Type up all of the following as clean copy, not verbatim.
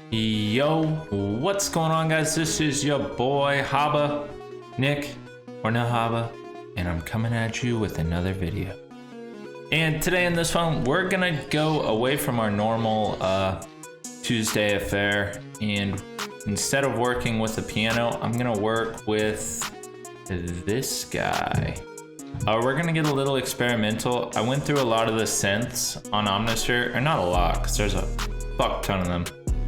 Yo, what's going on, guys? This is your boy Haba, Nick, or no Haba, and I'm coming at you with another video. And today in this one, we're gonna go away from our normal Tuesday affair, and instead of working with the piano, I'm gonna work with this guy. We're gonna get a little experimental. I went through a lot of the synths on Omnisphere, or not a lot, because there's a fuck ton of them.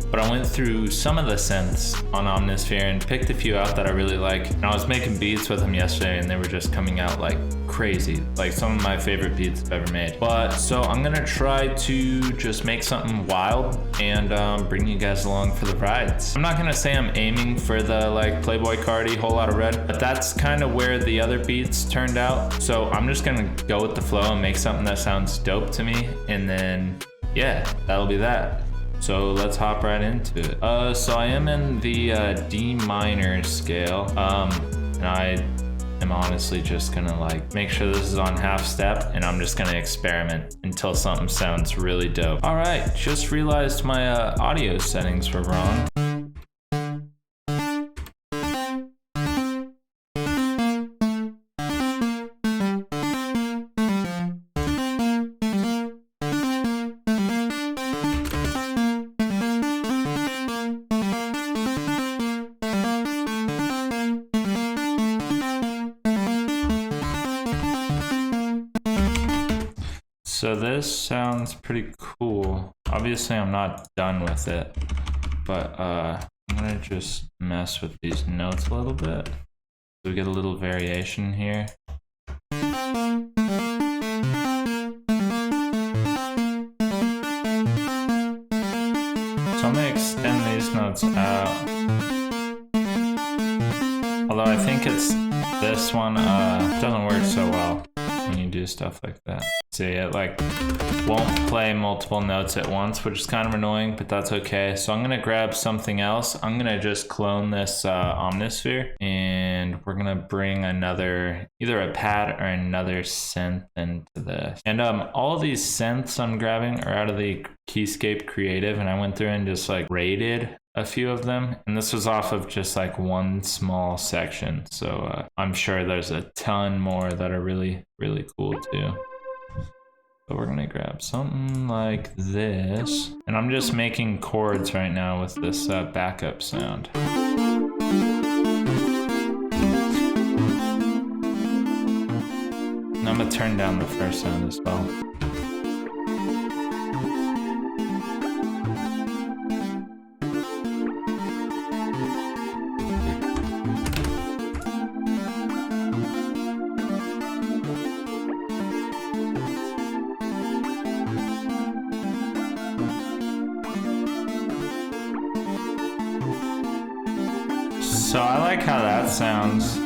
But I went through some of the synths on Omnisphere and picked a few out that I really like. And I was making beats with them yesterday and they were just coming out like crazy. Like some of my favorite beats I've ever made. But so I'm gonna try to just make something wild and bring you guys along for the rides. I'm not gonna say I'm aiming for the like Playboi Carti, Whole Lotta Red, but that's kind of where the other beats turned out. So I'm just gonna go with the flow and make something that sounds dope to me. And then, yeah, that'll be that. So let's hop right into it. So I am in the D minor scale, and I am honestly just gonna like make sure this is on half step, and I'm just gonna experiment until something sounds really dope. All right, just realized my audio settings were wrong. So this sounds pretty cool. Obviously I'm not done with it, but I'm gonna just mess with these notes a little bit. So we get a little variation here. So I'm gonna extend these notes out. Although I think it's this one doesn't work so well when you do stuff like that. See, it like won't play multiple notes at once, which is kind of annoying, but that's okay. So I'm gonna grab something else. I'm gonna just clone this Omnisphere, and we're gonna bring another, either a pad or another synth into this. And all of these synths I'm grabbing are out of the Keyscape Creative, and I went through and just like rated a few of them, and this was off of just like one small section. So I'm sure there's a ton more that are really, really cool too. So we're gonna grab something like this, and I'm just making chords right now with this backup sound. And I'm gonna turn down the first sound as well. So I like how that sounds.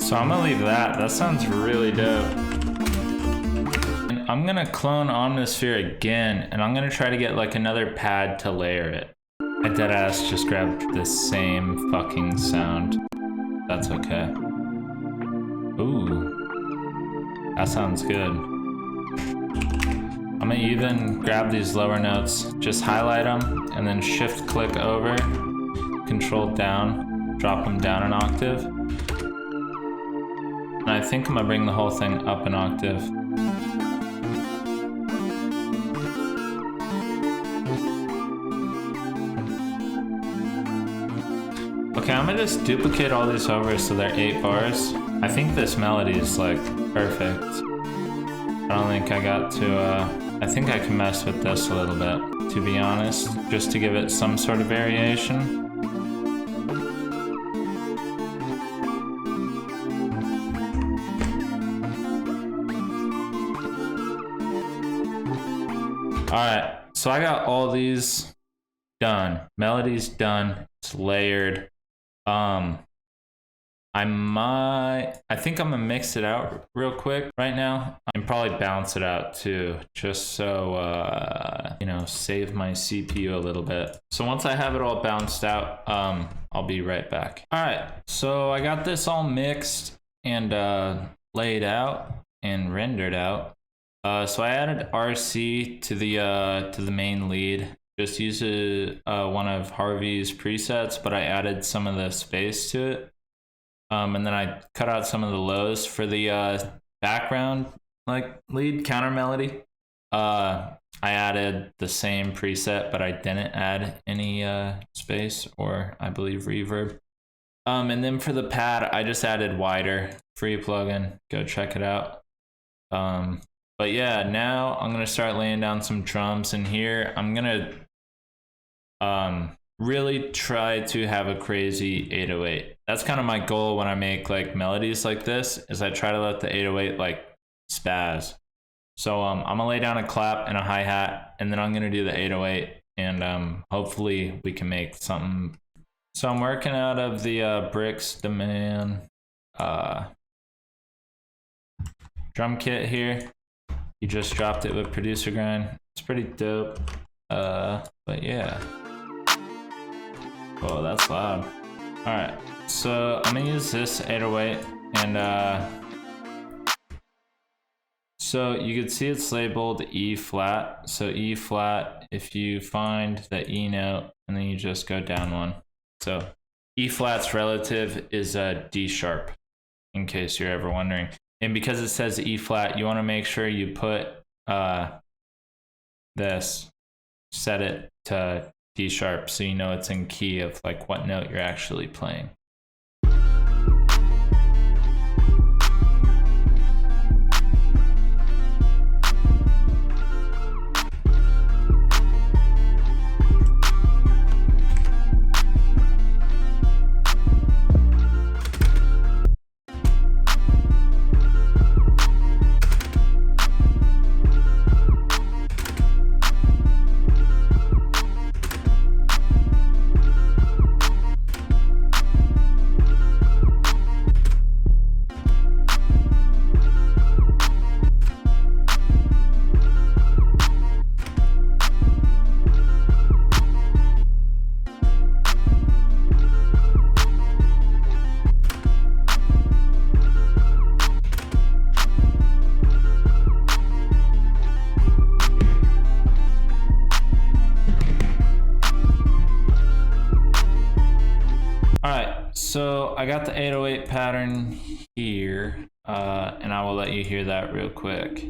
So I'm gonna leave that. That sounds really dope. And I'm gonna clone Omnisphere again, and I'm gonna try to get like another pad to layer it. I deadass just grabbed the same fucking sound. That's okay. Ooh, that sounds good. I'm gonna even grab these lower notes, just highlight them, and then shift click over, control down, drop them down an octave. And I think I'm gonna bring the whole thing up an octave. Okay, I'm gonna just duplicate all these over so they're 8 bars. I think this melody is like perfect. I don't think I got to, I think I can mess with this a little bit, to be honest, just to give it some sort of variation. All right, so I got all these done. Melody's done. It's layered. I think I'm gonna mix it out real quick right now and probably bounce it out too, just so you know, save my CPU a little bit. So once I have it all bounced out, I'll be right back. All right, so I got this all mixed and laid out and rendered out. So I added RC to the main lead. Just use one of Harvey's presets, but I added some of the space to it. And then I cut out some of the lows for the background, like lead counter melody. I added the same preset, but I didn't add any space or I believe reverb. And then for the pad, I just added wider, free plugin. Go check it out. But yeah, now I'm gonna start laying down some drums in here. I'm gonna really try to have a crazy 808. That's kind of my goal when I make like melodies like this, is I try to let the 808 like spaz. So I'm gonna lay down a clap and a hi-hat, and then I'm gonna do the 808, and hopefully we can make something. So I'm working out of the Bricks Demand drum kit here. He just dropped it with Producer Grind. It's pretty dope. But yeah. Oh, that's loud. All right, so I'm gonna use this 808, and so you can see it's labeled E flat. So E flat, if you find the E note and then you just go down one. So E flat's relative is a D sharp, in case you're ever wondering. And because it says E flat, you want to make sure you put this, set it to D sharp, so you know it's in key of like what note you're actually playing. So I got the 808 pattern here, and I will let you hear that real quick.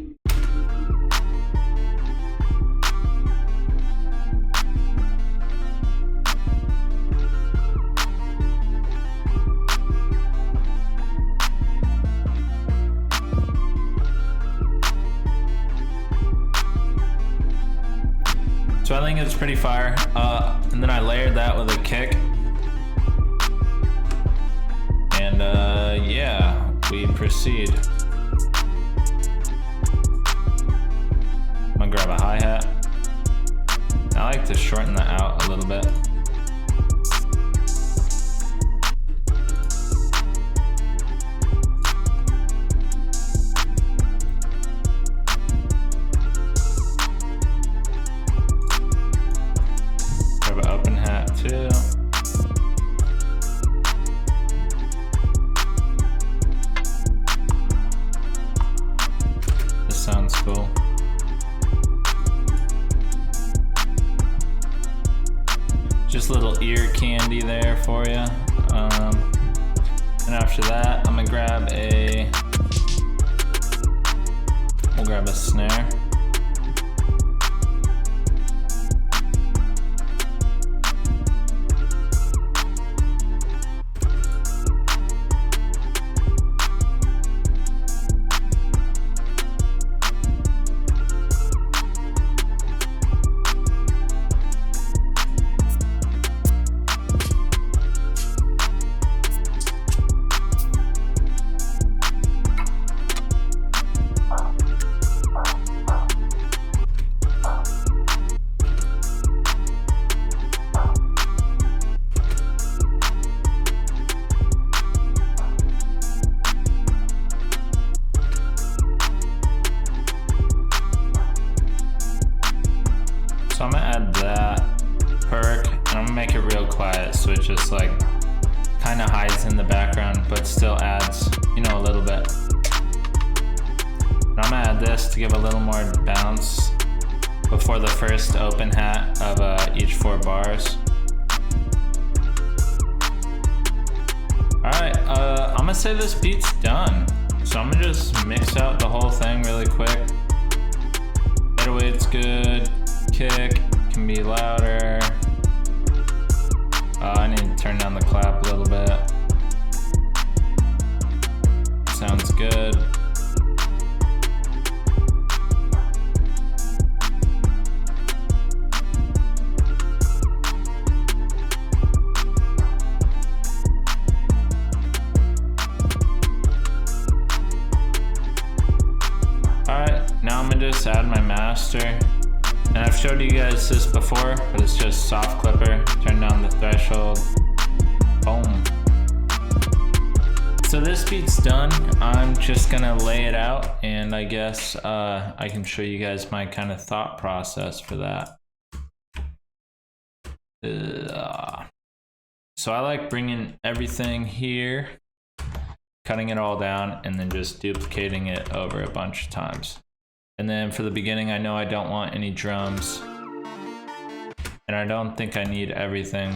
So I think it's pretty fire. And then I layered that with a kick. And yeah, we proceed. I'm gonna grab a hi-hat. I like to shorten that out a little bit. Grab an open hat too. Sounds cool. Just a little ear candy there for you. And after that, I'm gonna grab we'll grab a snare. just like kind of hides in the background, but still adds, you know, a little bit. And I'm gonna add this to give a little more bounce before the first open hat of each 4 bars. Alright, I'm gonna say this beat's done. So I'm gonna just mix out the whole thing really quick. 808's good, kick can be louder. I need to turn down the clap a little bit. Sounds good. Now I'm gonna just add my master, and I've showed you guys this before, but it's just soft clipper, turn down the threshold, boom. So this beat's done. I'm just gonna lay it out, and I guess I can show you guys my kind of thought process for that. So I like bringing everything here, cutting it all down, and then just duplicating it over a bunch of times. And then for the beginning, I know I don't want any drums, and I don't think I need everything.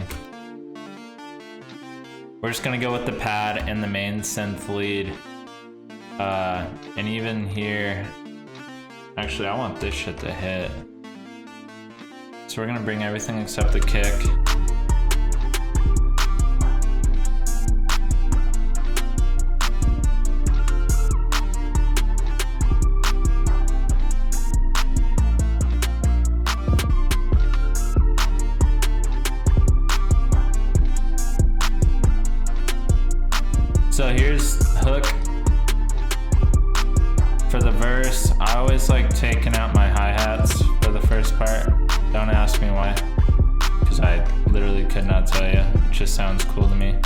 We're just gonna go with the pad and the main synth lead. And even here, actually I want this shit to hit. So we're gonna bring everything except the kick. So here's hook. For the verse, I always like taking out my hi-hats for the first part. Don't ask me why, because I literally could not tell you. It just sounds cool to me.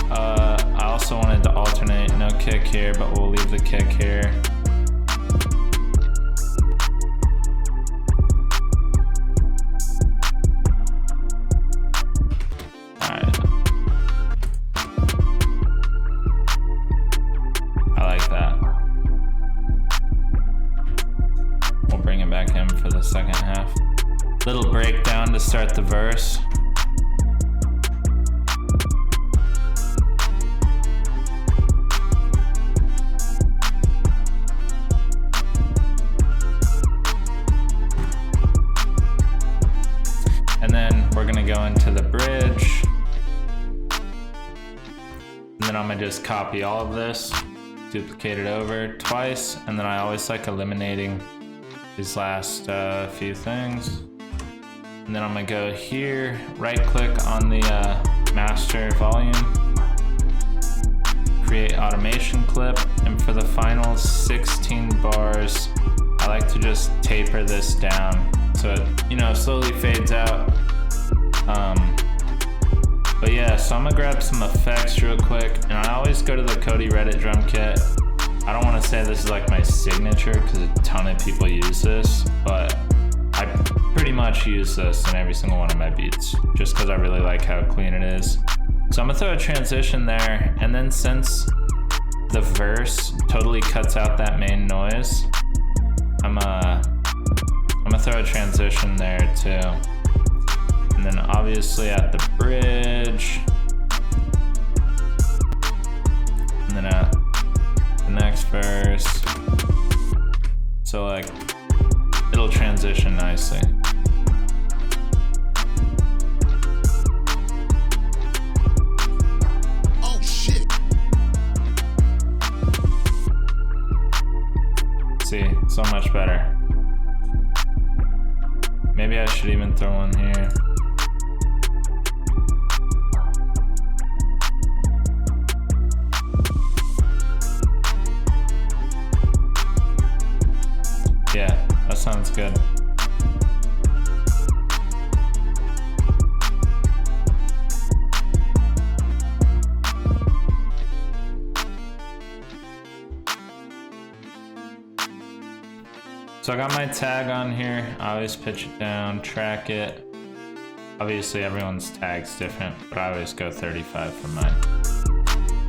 I also wanted to alternate, no kick here, but we'll leave the kick here. For the second half. Little breakdown to start the verse. And then we're gonna go into the bridge. And then I'm gonna just copy all of this, duplicate it over twice, and then I always like eliminating these last few things. And then I'm gonna go here, right click on the master volume, create automation clip, and for the final 16 bars, I like to just taper this down so it, you know, slowly fades out. But yeah, so I'm gonna grab some effects real quick, and I always go to the Cody Reddit drum kit. I don't want to say this is like my signature because a ton of people use this, but I pretty much use this in every single one of my beats just because I really like how clean it is. So I'm gonna throw a transition there, and then since the verse totally cuts out that main noise, I'm gonna throw a transition there too. And then obviously at the bridge, and then at the next verse. So like, it'll transition nicely. Oh shit. See, so much better. Maybe I should even throw one here. Yeah, that sounds good. So I got my tag on here. I always pitch it down, track it. Obviously everyone's tag's different, but I always go 35 for mine.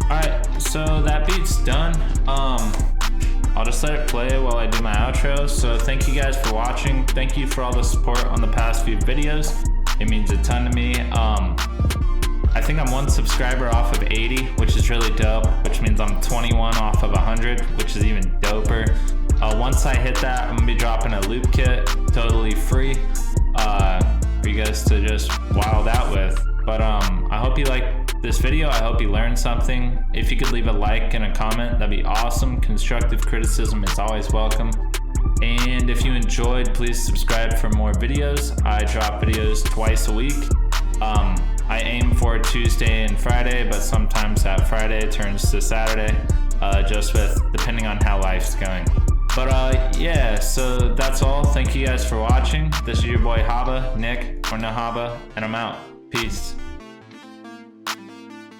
Alright, so that beat's done. I'll just let it play while I do my outro. So thank you guys for watching. Thank you for all the support on the past few videos. It means a ton to me. I think I'm 1 subscriber off of 80, which is really dope, which means I'm 21 off of 100, which is even doper. Once I hit that, I'm gonna be dropping a loop kit, totally free, for you guys to just wild out with. But I hope you liked this video. I hope you learned something. If you could leave a like and a comment, that'd be awesome. Constructive criticism is always welcome. And if you enjoyed, please subscribe for more videos. I drop videos twice a week. I aim for Tuesday and Friday, but sometimes that Friday turns to Saturday, just with depending on how life's going. But yeah, so that's all. Thank you guys for watching. This is your boy Haba, Nick, or no Haba, and I'm out. Peace.